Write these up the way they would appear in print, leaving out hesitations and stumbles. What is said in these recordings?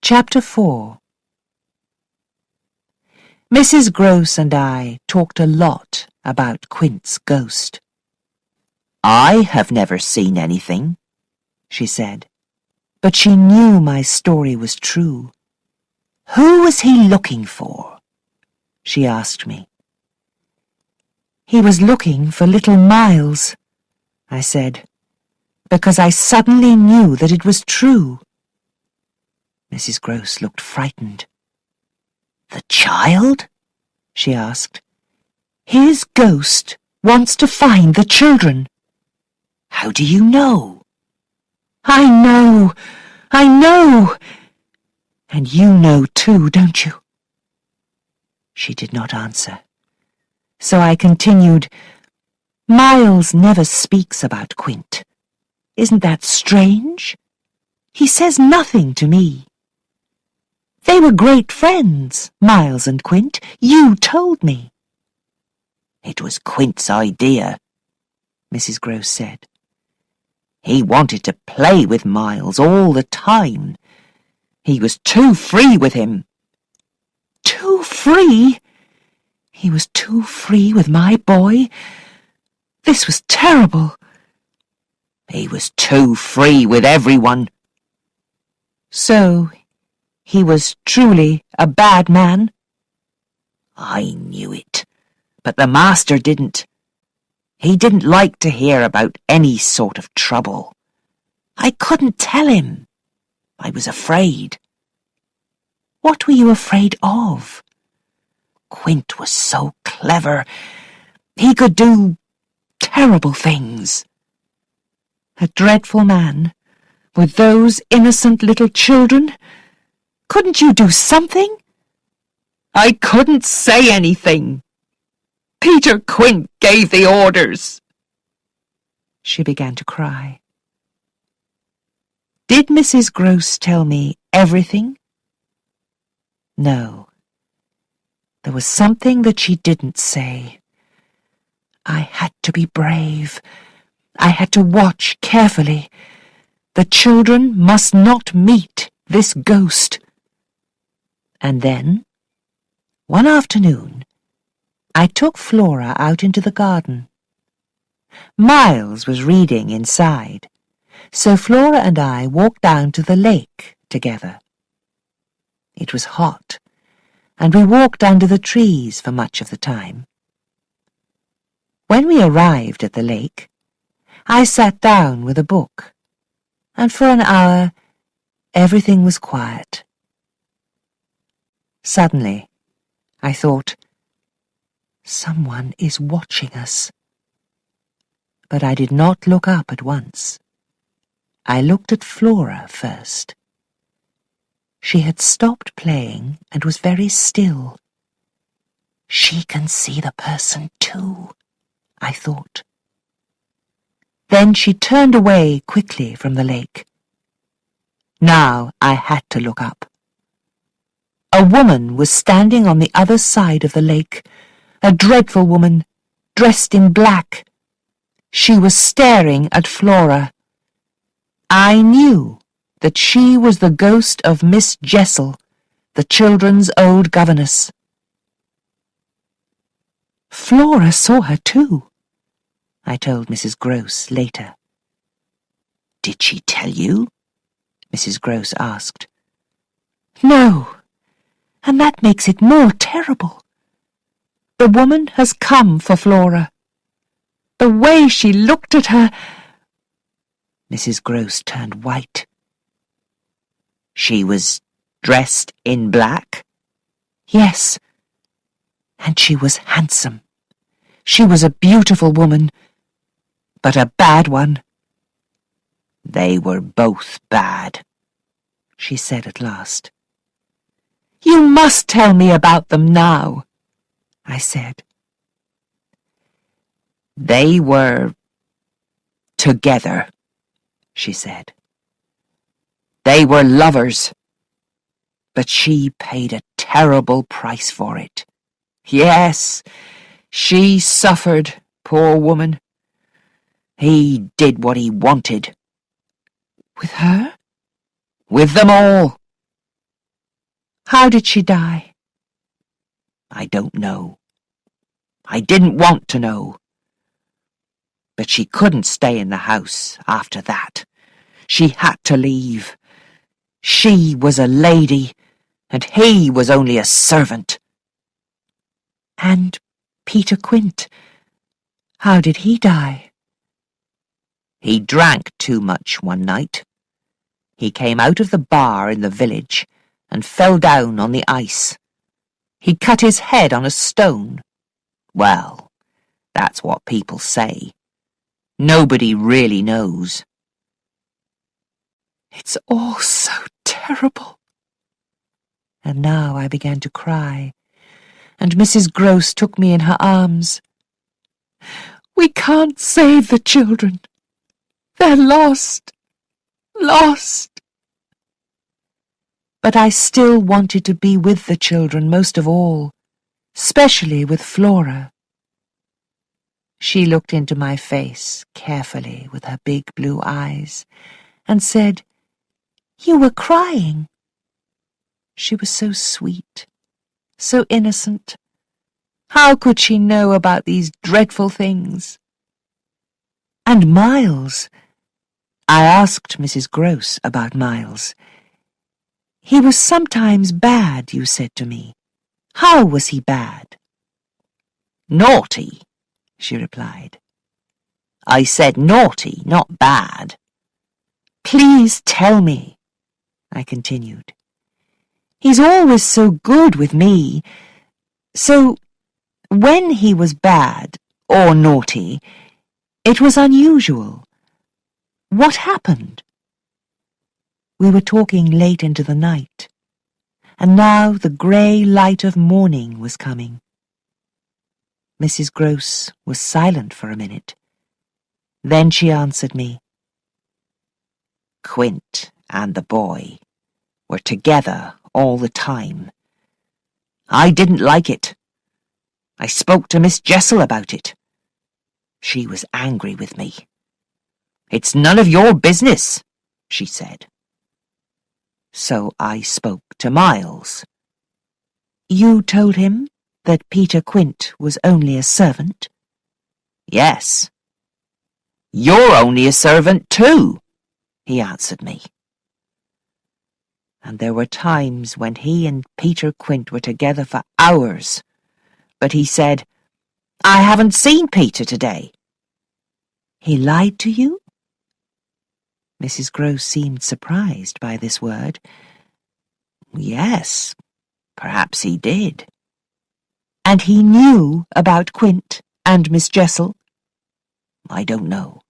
Chapter 4. Mrs. Gross and I talked a lot about Quint's ghost. "I have never seen anything," she said. But she knew my story was true. "Who was he looking for?" she asked me. "He was looking for little Miles," I said, because I suddenly knew that it was true. Mrs. Gross looked frightened. "The child?" she asked. "His ghost wants to find the children." "How do you know?" I know! And you know too, don't you?" She did not answer. So I continued, "Miles never speaks about Quint. Isn't that strange? He says nothing to me. They were great friends, Miles and Quint. You told me." "It was Quint's idea," Mrs. Gross said. "He wanted to play with Miles all the time. He was too free with him." "Too free? He was too free with my boy? This was terrible." "He was too free with everyone." "So he was truly a bad man?" "I knew it, but the master didn't. He didn't like to hear about any sort of trouble. I couldn't tell him. I was afraid." "What were you afraid of?" "Quint was so clever. He could do terrible things." "A dreadful man, with those innocent little children? Couldn't you do something?" "I couldn't say anything. Peter Quint gave the orders." She began to cry. Did Mrs. Gross tell me everything? No. There was something that she didn't say. I had to be brave. I had to watch carefully. The children must not meet this ghost. And then, one afternoon, I took Flora out into the garden. Miles was reading inside, so Flora and I walked down to the lake together. It was hot, and we walked under the trees for much of the time. When we arrived at the lake, I sat down with a book, and for an hour everything was quiet. Suddenly, I thought, someone is watching us. But I did not look up at once. I looked at Flora first. She had stopped playing and was very still. She can see the person too, I thought. Then she turned away quickly from the lake. Now I had to look up. A woman was standing on the other side of the lake, a dreadful woman, dressed in black. She was staring at Flora. I knew that she was the ghost of Miss Jessel, the children's old governess. Flora saw her too, I told Mrs. Gross later. "Did she tell you?" Mrs. Gross asked. "No, and that makes it more terrible. The woman has come for Flora. The way she looked at her—" Mrs. Gross turned white. "She was dressed in black?" "Yes, and she was handsome. She was a beautiful woman, but a bad one." "They were both bad," she said at last. "You must tell me about them now," I said. "They were together," she said. "They were lovers, but she paid a terrible price for it. Yes, she suffered, poor woman. He did what he wanted." "With her?" "With them all. How did she die? I don't know. I didn't want to know. But she couldn't stay in the house after that. She had to leave. She was a lady, and he was only a servant. And Peter Quint, how did he die? He drank too much one night. He came out of the bar in the village and fell down on the ice. He cut his head on a stone. Well, that's what people say. Nobody really knows. It's all so terrible. And now I began to cry, and Mrs. Gross took me in her arms. We can't save the children. They're lost. Lost. But I still wanted to be with the children most of all, especially with Flora. She looked into my face carefully with her big blue eyes and said, "You were crying." She was so sweet, so innocent. How could she know about these dreadful things? And Miles. I asked Mrs. Gross about Miles. He was sometimes bad, you said to me. How was he bad? Naughty, she replied. I said naughty, not bad. Please tell me, I continued. He's always so good with me. So, when he was bad or naughty, it was unusual. What happened? We were talking late into the night, and now the grey light of morning was coming. Mrs. Gross was silent for a minute. Then she answered me. Quint and the boy were together all the time. I didn't like it. I spoke to Miss Jessel about it. She was angry with me. It's none of your business, she said. So I spoke to Miles. You told him that Peter Quint was only a servant? Yes. You're only a servant too, he answered me. And there were times when he and Peter Quint were together for hours, but he said, I haven't seen Peter today. He lied to you? Mrs. Gross seemed surprised by this word. Yes, perhaps he did. And he knew about Quint and Miss Jessel? I don't know.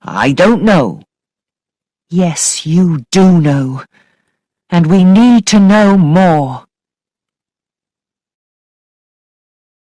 I don't know. Yes, you do know. And we need to know more.